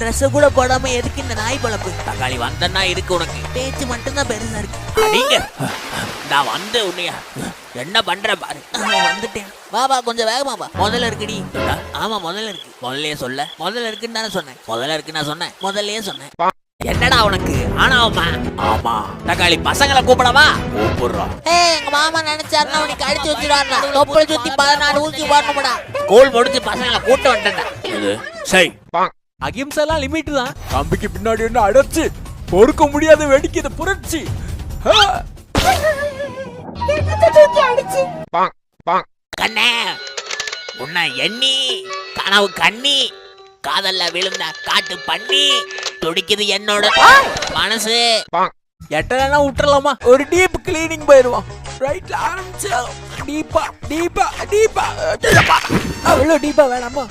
Dress கூட போடாம எதுக்கு இந்த நாய் பழப்பு? தக்காளி வந்தன்னா இருக்கு உனக்கு. பேச்சு மட்டும்தான் பெருசா இருக்கு. அடிங்க நான் வந்து உன்னைய என்ன பண்ற பாரு. வந்துட்டேன். வா கொஞ்சம் வேகமா வா. முதல்ல இருக்குடி. ஆமா முதல்ல இருக்கு. முதல்லயே சொல்ல. முதல்ல இருக்குன்னு தானே சொன்னேன். முதல்ல இருக்கு நான் சொன்னேன். முதல்லயே சொன்னேன். என்னடா உனக்கு ஆனாவமா? ஆமா தக்காளி பசங்களை கூப்பிடவா? கூப்பிடுறோம். எங்க மாமா நினைச்சாருன்னா உனக்கு அடிச்சு வச்சிருவாருடா. தொப்பல் சுத்தி 14 ஊசி போடணும்டா. ஸ்கூல் முடிஞ்சு பசங்களை கூட்டு வந்துட்டேன். இது சரி. அகிம்செல்லாம் லிமிட் தான். கம்பிக்கு பின்னாடி என்ன அடைச்சு பொறுக்க முடியாத வெடிக்குது புரட்சி. கண்ணே உன்னை எண்ணி கனவு கண்ணி காதல்ல விழுந்த காட்டு பண்ணி துடிக்குது என்னோட மனசு. எட்டனா விட்டுறலாமா? ஒரு டீப் கிளீனிங் போயிருவோம். ரைட்ல ஆரம்பிச்சு டீப்பா டீப்பா டீப்பா அவ்வளோ டீப்பா வேணாமா?